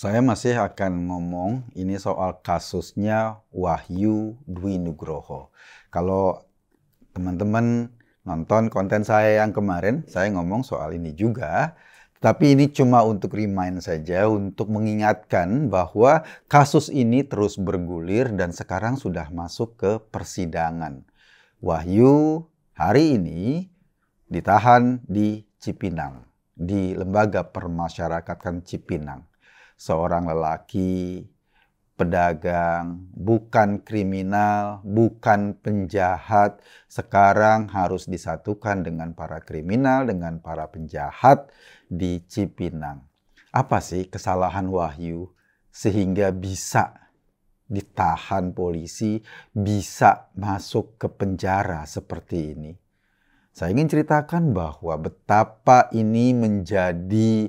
Saya masih akan ngomong ini soal kasusnya Wahyu Dwi Nugroho. Kalau teman-teman nonton konten saya yang kemarin, saya ngomong soal ini juga. Tapi ini cuma untuk remind saja, untuk mengingatkan bahwa kasus ini terus bergulir dan sekarang sudah masuk ke persidangan. Wahyu hari ini ditahan di Cipinang, di Lembaga Permasyarakatan Cipinang. Seorang lelaki, pedagang, bukan kriminal, bukan penjahat, sekarang harus disatukan dengan para kriminal, dengan para penjahat di Cipinang. Apa sih kesalahan Wahyu sehingga bisa ditahan polisi, bisa masuk ke penjara seperti ini? Saya ingin ceritakan bahwa betapa ini menjadi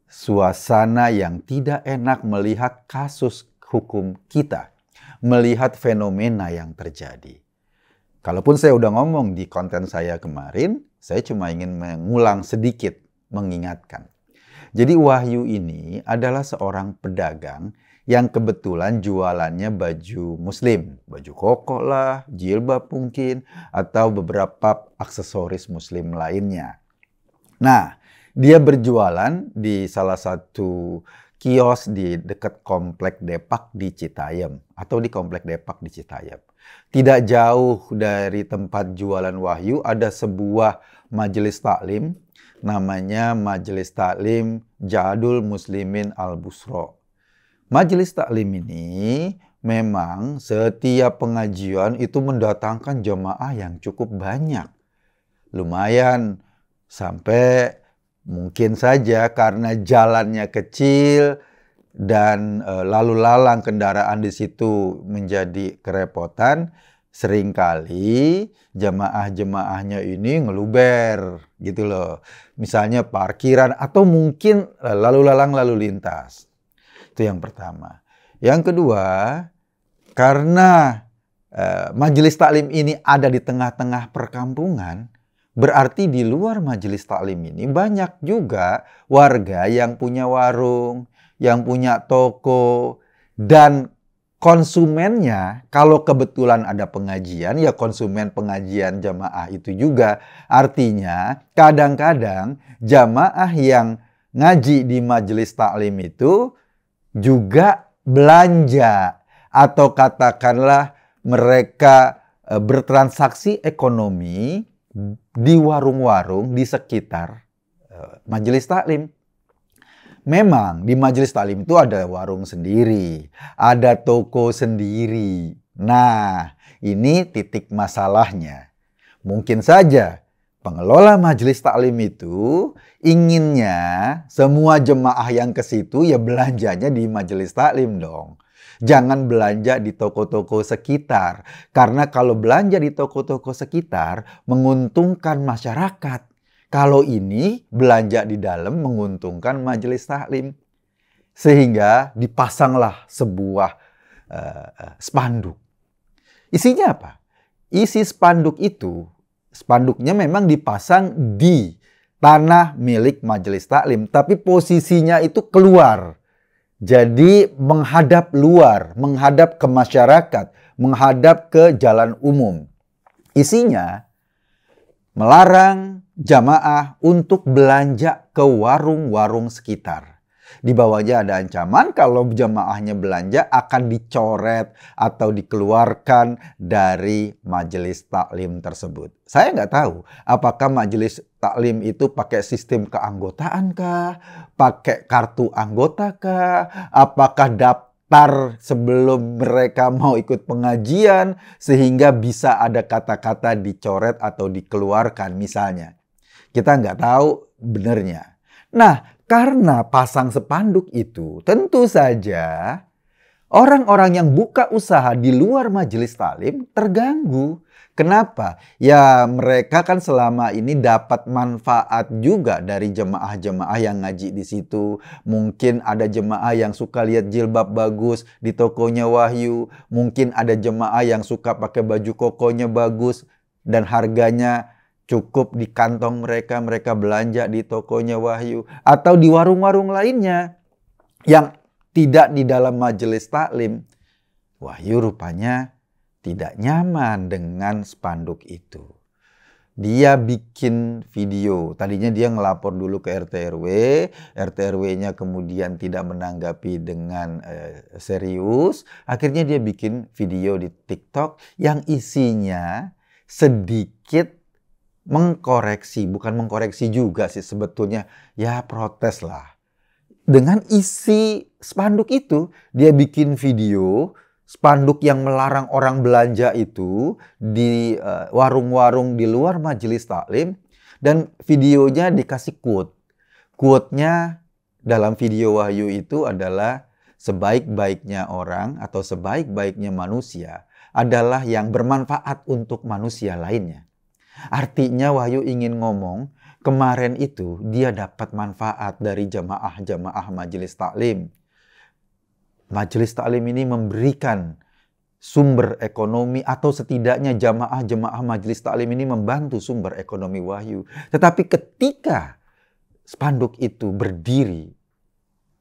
suasana yang tidak enak melihat kasus hukum kita, melihat fenomena yang terjadi. Kalaupun saya udah ngomong di konten saya kemarin, saya cuma ingin mengulang sedikit, mengingatkan. Jadi Wahyu ini adalah seorang pedagang yang kebetulan jualannya baju muslim. Baju koko lah, jilbab mungkin, atau beberapa aksesoris muslim lainnya. Nah, dia berjualan di salah satu kios di dekat Komplek Depak di Citayam atau di Komplek Depak di Citayam. Tidak jauh dari tempat jualan Wahyu ada sebuah majelis taklim, namanya Majelis Taklim Jadul Muslimin Al-Busro. Majelis taklim ini memang setiap pengajian itu mendatangkan jemaah yang cukup banyak. Lumayan sampai mungkin saja karena jalannya kecil dan lalu lalang kendaraan di situ menjadi kerepotan, seringkali jemaah-jemaahnya ini ngeluber gitu loh. Misalnya parkiran atau mungkin lalu lalang lalu lintas. Itu yang pertama. Yang kedua, karena majelis taklim ini ada di tengah-tengah perkampungan, berarti di luar majelis taklim ini banyak juga warga yang punya warung, yang punya toko, dan konsumennya, kalau kebetulan ada pengajian, ya konsumen pengajian jamaah itu juga. Artinya, kadang-kadang jamaah yang ngaji di majelis taklim itu juga belanja, atau katakanlah mereka bertransaksi ekonomi di warung-warung di sekitar majelis taklim. Memang di majelis taklim itu ada warung sendiri, ada toko sendiri. Nah, ini titik masalahnya. Mungkin saja pengelola majelis taklim itu inginnya semua jemaah yang ke situ ya belanjanya di majelis taklim dong. Jangan belanja di toko-toko sekitar. Karena kalau belanja di toko-toko sekitar menguntungkan masyarakat. Kalau ini belanja di dalam menguntungkan majelis taklim. Sehingga dipasanglah sebuah spanduk. Isinya apa? Isi spanduk itu, spanduknya memang dipasang di tanah milik majelis taklim. Tapi posisinya itu keluar. Jadi menghadap luar, menghadap ke masyarakat, menghadap ke jalan umum. Isinya melarang jamaah untuk belanja ke warung-warung sekitar. Di bawahnya ada ancaman kalau jamaahnya belanja akan dicoret atau dikeluarkan dari majelis taklim tersebut. Saya nggak tahu apakah majelis taklim itu pakai sistem keanggotaan kah, pakai kartu anggota kah, apakah daftar sebelum mereka mau ikut pengajian sehingga bisa ada kata-kata dicoret atau dikeluarkan misalnya. Kita nggak tahu benernya. Nah, karena pasang spanduk itu, tentu saja orang-orang yang buka usaha di luar majelis taklim terganggu. Kenapa? Ya mereka kan selama ini dapat manfaat juga dari jemaah-jemaah yang ngaji di situ. Mungkin ada jemaah yang suka lihat jilbab bagus di tokonya Wahyu. Mungkin ada jemaah yang suka pakai baju kokonya bagus dan harganya cukup di kantong mereka, mereka belanja di tokonya Wahyu. Atau di warung-warung lainnya yang tidak di dalam majelis taklim, Wahyu rupanya tidak nyaman dengan spanduk itu. Dia bikin video. Tadinya dia ngelapor dulu ke RT RW. RT RW-nya kemudian tidak menanggapi dengan serius. Akhirnya dia bikin video di TikTok yang isinya sedikit mengkoreksi. Bukan mengkoreksi juga sih sebetulnya. Ya protes lah. Dengan isi spanduk itu, dia bikin video spanduk yang melarang orang belanja itu di warung-warung di luar majelis taklim, dan videonya dikasih quote. Quote-nya dalam video Wahyu itu adalah sebaik-baiknya orang atau sebaik-baiknya manusia adalah yang bermanfaat untuk manusia lainnya. Artinya Wahyu ingin ngomong, kemarin itu dia dapat manfaat dari jamaah-jamaah majelis taklim. Majelis taklim ini memberikan sumber ekonomi atau setidaknya jamaah-jamaah majelis taklim ini membantu sumber ekonomi Wahyu. Tetapi ketika spanduk itu berdiri,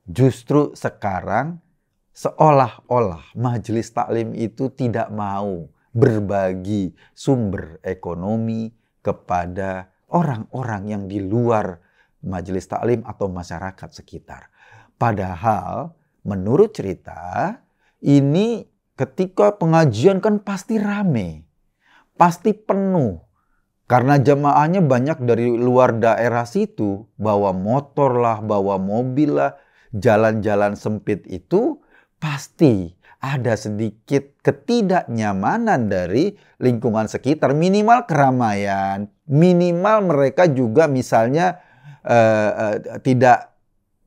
justru sekarang seolah-olah majelis taklim itu tidak mau berbagi sumber ekonomi kepada orang-orang yang di luar majelis taklim atau masyarakat sekitar. Padahal menurut cerita, ini ketika pengajian kan pasti rame, pasti penuh. Karena jamaahnya banyak dari luar daerah situ, bawa motor lah, bawa mobil lah, jalan-jalan sempit itu pasti ada sedikit ketidaknyamanan dari lingkungan sekitar. Minimal keramaian, minimal mereka juga misalnya tidak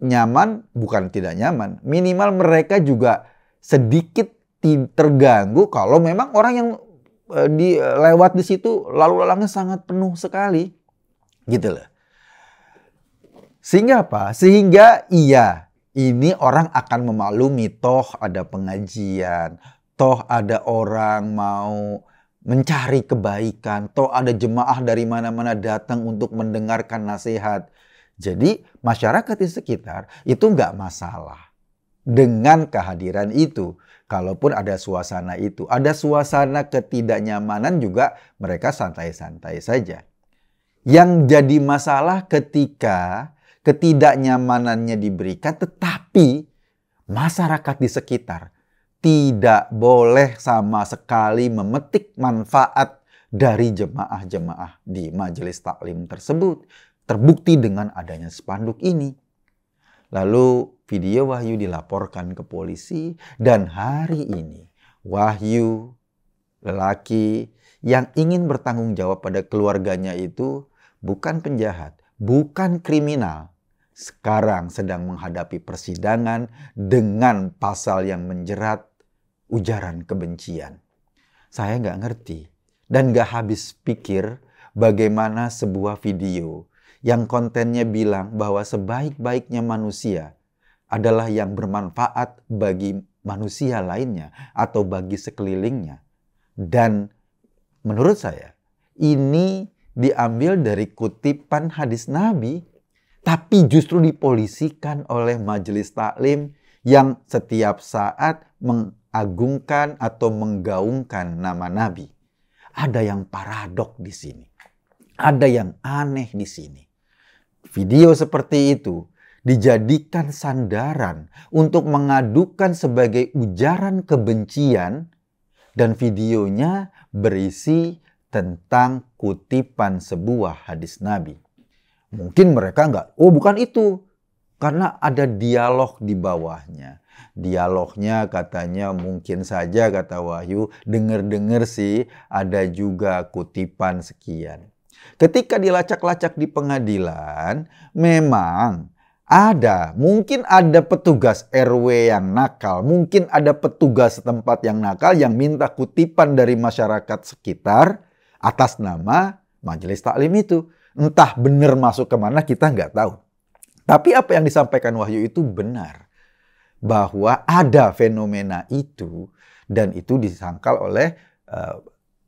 nyaman, bukan tidak nyaman, minimal mereka juga sedikit terganggu kalau memang orang yang lewat di situ lalu lalangnya sangat penuh sekali, gitu loh. Sehingga apa? Sehingga ini orang akan memaklumi, toh ada pengajian, toh ada orang mau mencari kebaikan, toh ada jemaah dari mana-mana datang untuk mendengarkan nasihat. Jadi masyarakat di sekitar itu nggak masalah dengan kehadiran itu. Kalaupun ada suasana itu, ada suasana ketidaknyamanan juga mereka santai-santai saja. Yang jadi masalah ketika ketidaknyamanannya diberikan tetapi masyarakat di sekitar tidak boleh sama sekali memetik manfaat dari jemaah-jemaah di majelis taklim tersebut. Terbukti dengan adanya spanduk ini. Lalu video Wahyu dilaporkan ke polisi dan hari ini Wahyu, lelaki yang ingin bertanggung jawab pada keluarganya itu bukan penjahat, bukan kriminal. Sekarang sedang menghadapi persidangan dengan pasal yang menjerat ujaran kebencian. Saya nggak ngerti dan nggak habis pikir bagaimana sebuah video yang kontennya bilang bahwa sebaik-baiknya manusia adalah yang bermanfaat bagi manusia lainnya atau bagi sekelilingnya. Dan menurut saya ini diambil dari kutipan hadis Nabi, tapi justru dipolisikan oleh majelis taklim yang setiap saat mengagungkan atau menggaungkan nama Nabi. Ada yang paradok di sini. Ada yang aneh di sini. Video seperti itu dijadikan sandaran untuk mengadukan sebagai ujaran kebencian dan videonya berisi tentang kutipan sebuah hadis Nabi. Mungkin mereka bukan itu. Karena ada dialog di bawahnya. Dialognya katanya mungkin saja kata Wahyu, dengar-dengar sih ada juga kutipan sekian. Ketika dilacak-lacak di pengadilan, memang mungkin ada petugas RW yang nakal, mungkin ada petugas setempat yang nakal yang minta kutipan dari masyarakat sekitar atas nama majelis taklim itu. Entah benar masuk kemana kita nggak tahu. Tapi apa yang disampaikan Wahyu itu benar. Bahwa ada fenomena itu dan itu disangkal oleh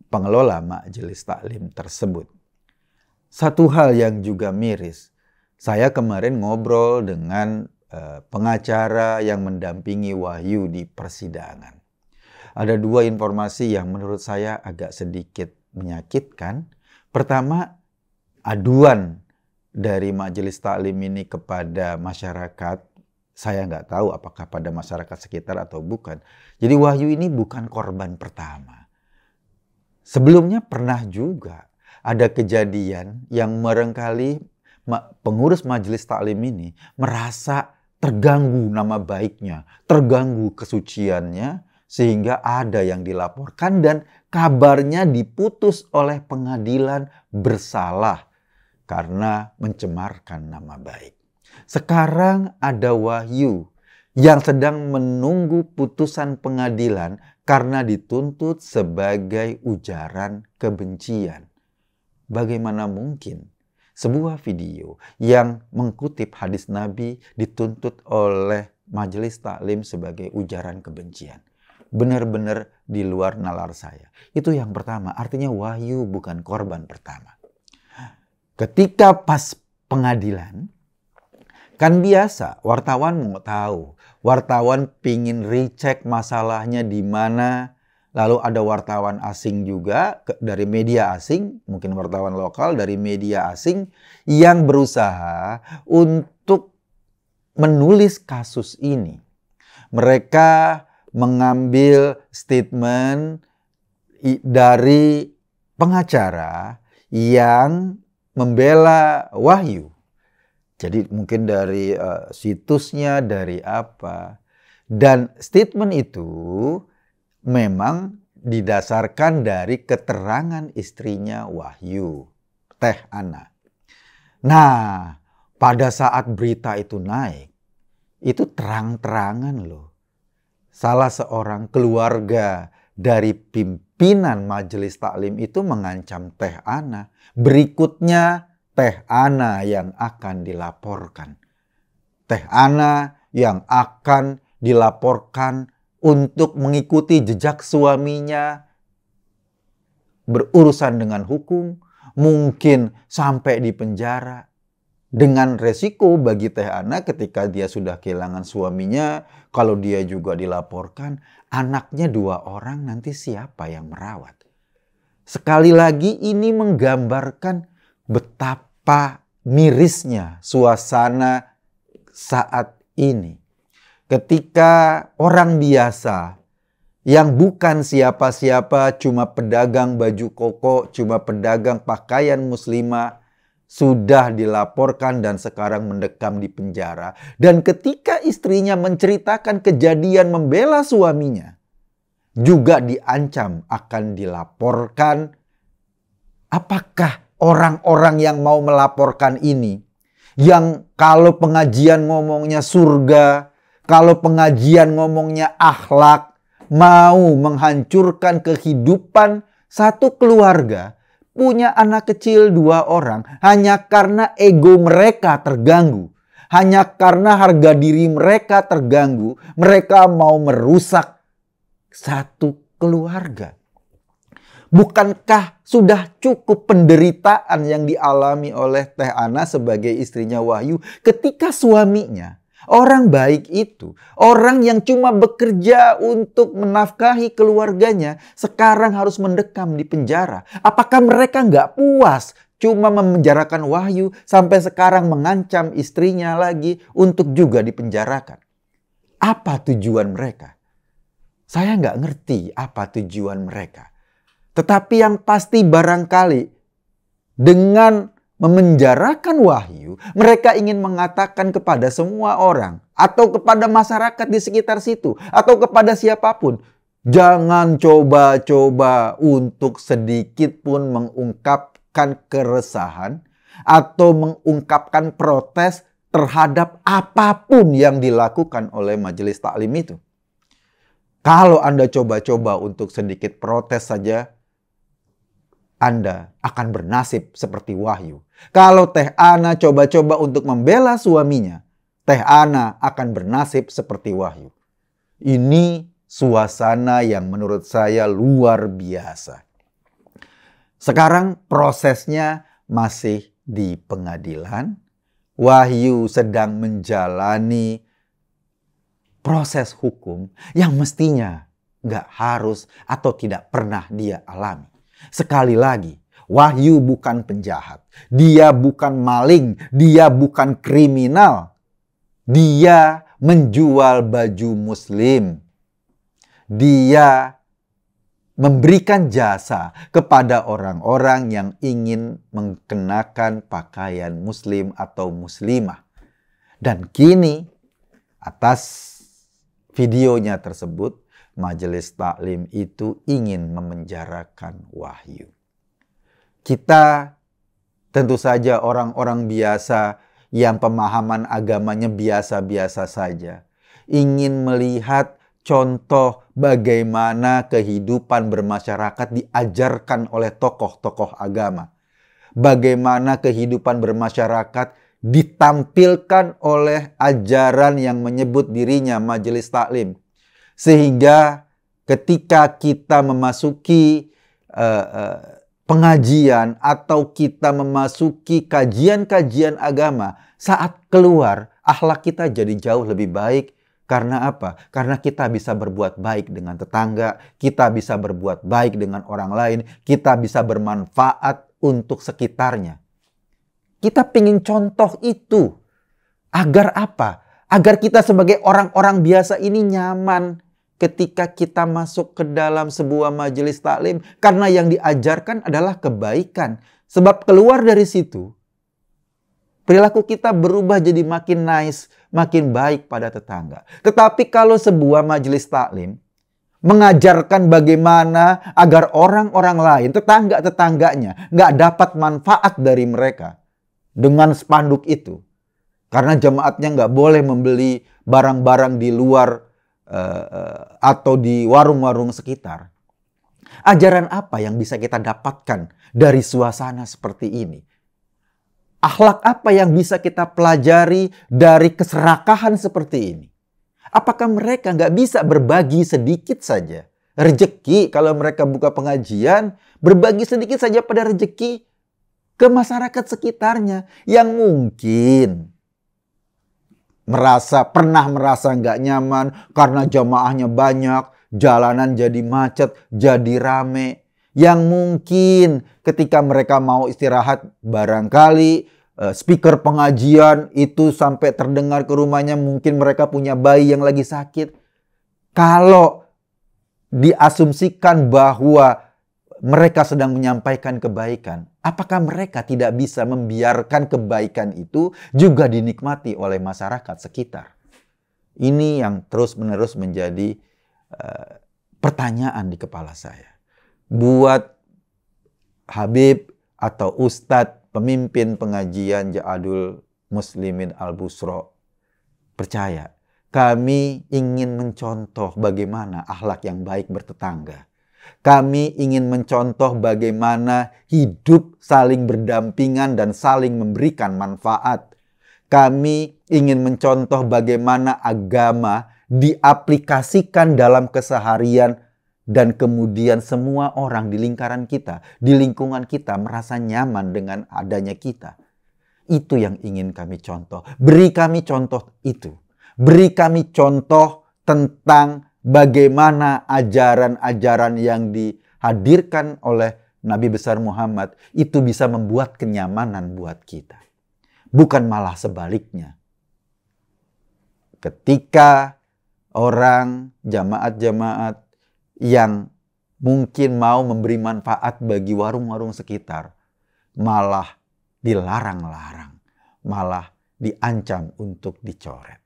pengelola majelis taklim tersebut. Satu hal yang juga miris, saya kemarin ngobrol dengan pengacara yang mendampingi Wahyu di persidangan. Ada dua informasi yang menurut saya agak sedikit menyakitkan. Pertama, aduan dari majelis taklim ini kepada masyarakat. Saya nggak tahu apakah pada masyarakat sekitar atau bukan. Jadi Wahyu ini bukan korban pertama. Sebelumnya pernah juga ada kejadian yang barangkali pengurus majelis taklim ini merasa terganggu nama baiknya, terganggu kesuciannya, sehingga ada yang dilaporkan dan kabarnya diputus oleh pengadilan bersalah karena mencemarkan nama baik. Sekarang ada Wahyu yang sedang menunggu putusan pengadilan karena dituntut sebagai ujaran kebencian. Bagaimana mungkin sebuah video yang mengutip hadis Nabi dituntut oleh majelis taklim sebagai ujaran kebencian? Benar-benar di luar nalar saya. Itu yang pertama, artinya Wahyu bukan korban pertama. Ketika pas pengadilan, kan biasa wartawan mau tahu, wartawan pingin recheck masalahnya di mana. Lalu ada wartawan asing juga dari media asing, mungkin wartawan lokal dari media asing yang berusaha untuk menulis kasus ini. Mereka mengambil statement dari pengacara yang membela Wahyu. Jadi mungkin dari situsnya, dari apa. Dan statement itu memang didasarkan dari keterangan istrinya Wahyu, Teh Ana. Nah, pada saat berita itu naik, itu terang-terangan loh. Salah seorang keluarga dari pimpinan majelis taklim itu mengancam Teh Ana. Berikutnya Teh Ana yang akan dilaporkan. Teh Ana yang akan dilaporkan untuk mengikuti jejak suaminya, berurusan dengan hukum, mungkin sampai di penjara. Dengan resiko bagi Teh Ana ketika dia sudah kehilangan suaminya, kalau dia juga dilaporkan, anaknya 2 orang nanti siapa yang merawat? Sekali lagi ini menggambarkan betapa mirisnya suasana saat ini. Ketika orang biasa yang bukan siapa-siapa, cuma pedagang baju koko, cuma pedagang pakaian muslimah, sudah dilaporkan dan sekarang mendekam di penjara. Dan ketika istrinya menceritakan kejadian membela suaminya, juga diancam akan dilaporkan. Apakah orang-orang yang mau melaporkan ini, yang kalau pengajian ngomongnya surga, kalau pengajian ngomongnya akhlak, mau menghancurkan kehidupan satu keluarga, punya anak kecil 2 orang, hanya karena ego mereka terganggu, hanya karena harga diri mereka terganggu, mereka mau merusak satu keluarga. Bukankah sudah cukup penderitaan yang dialami oleh Teh Ana sebagai istrinya Wahyu ketika suaminya, orang baik itu, orang yang cuma bekerja untuk menafkahi keluarganya, sekarang harus mendekam di penjara? Apakah mereka nggak puas cuma memenjarakan Wahyu sampai sekarang mengancam istrinya lagi untuk juga dipenjarakan? Apa tujuan mereka? Saya nggak ngerti apa tujuan mereka. Tetapi yang pasti barangkali dengan memenjarakan Wahyu, mereka ingin mengatakan kepada semua orang atau kepada masyarakat di sekitar situ atau kepada siapapun, jangan coba-coba untuk sedikit pun mengungkapkan keresahan atau mengungkapkan protes terhadap apapun yang dilakukan oleh majelis taklim itu. Kalau Anda coba-coba untuk sedikit protes saja, Anda akan bernasib seperti Wahyu. Kalau Teh Ana coba-coba untuk membela suaminya, Teh Ana akan bernasib seperti Wahyu. Ini suasana yang menurut saya luar biasa. Sekarang prosesnya masih di pengadilan. Wahyu sedang menjalani proses hukum yang mestinya nggak harus atau tidak pernah dia alami. Sekali lagi, Wahyu bukan penjahat. Dia bukan maling. Dia bukan kriminal. Dia menjual baju muslim. Dia memberikan jasa kepada orang-orang yang ingin mengenakan pakaian muslim atau muslimah. Dan kini, atas videonya tersebut, Majelis Taklim itu ingin memenjarakan Wahyu. Kita tentu saja orang-orang biasa yang pemahaman agamanya biasa-biasa saja, ingin melihat contoh bagaimana kehidupan bermasyarakat diajarkan oleh tokoh-tokoh agama. Bagaimana kehidupan bermasyarakat ditampilkan oleh ajaran yang menyebut dirinya Majelis Taklim. Sehingga ketika kita memasuki pengajian atau kita memasuki kajian-kajian agama, saat keluar akhlak kita jadi jauh lebih baik. Karena apa? Karena kita bisa berbuat baik dengan tetangga, kita bisa berbuat baik dengan orang lain, kita bisa bermanfaat untuk sekitarnya. Kita ingin contoh itu. Agar apa? Agar kita sebagai orang-orang biasa ini nyaman ketika kita masuk ke dalam sebuah majelis taklim. Karena yang diajarkan adalah kebaikan. Sebab keluar dari situ, perilaku kita berubah jadi makin nice, makin baik pada tetangga. Tetapi kalau sebuah majelis taklim mengajarkan bagaimana agar orang-orang lain, tetangga-tetangganya, nggak dapat manfaat dari mereka dengan spanduk itu. Karena jemaatnya nggak boleh membeli barang-barang di luar atau di warung-warung sekitar. Ajaran apa yang bisa kita dapatkan dari suasana seperti ini? Akhlak apa yang bisa kita pelajari dari keserakahan seperti ini? Apakah mereka nggak bisa berbagi sedikit saja? Rezeki, kalau mereka buka pengajian, berbagi sedikit saja pada rezeki ke masyarakat sekitarnya yang mungkin pernah merasa nggak nyaman karena jamaahnya banyak, jalanan jadi macet, jadi rame. Yang mungkin ketika mereka mau istirahat barangkali speaker pengajian itu sampai terdengar ke rumahnya, mungkin mereka punya bayi yang lagi sakit. Kalau diasumsikan bahwa mereka sedang menyampaikan kebaikan, apakah mereka tidak bisa membiarkan kebaikan itu juga dinikmati oleh masyarakat sekitar? Ini yang terus-menerus menjadi pertanyaan di kepala saya. Buat Habib atau Ustadz pemimpin pengajian Ja'adul Muslimin Al-Busro, percaya, kami ingin mencontoh bagaimana akhlak yang baik bertetangga. Kami ingin mencontoh bagaimana hidup saling berdampingan dan saling memberikan manfaat. Kami ingin mencontoh bagaimana agama diaplikasikan dalam keseharian dan kemudian semua orang di lingkaran kita, di lingkungan kita merasa nyaman dengan adanya kita. Itu yang ingin kami contoh. Beri kami contoh itu. Beri kami contoh tentang bagaimana ajaran-ajaran yang dihadirkan oleh Nabi besar Muhammad itu bisa membuat kenyamanan buat kita. Bukan malah sebaliknya. Ketika orang, jamaat-jamaat yang mungkin mau memberi manfaat bagi warung-warung sekitar, malah dilarang-larang, malah diancam untuk dicoret.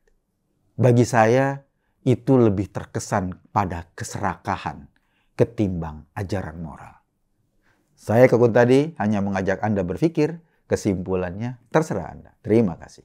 Bagi saya, itu lebih terkesan pada keserakahan ketimbang ajaran moral. Saya Kekun tadi hanya mengajak Anda berpikir, kesimpulannya terserah Anda. Terima kasih.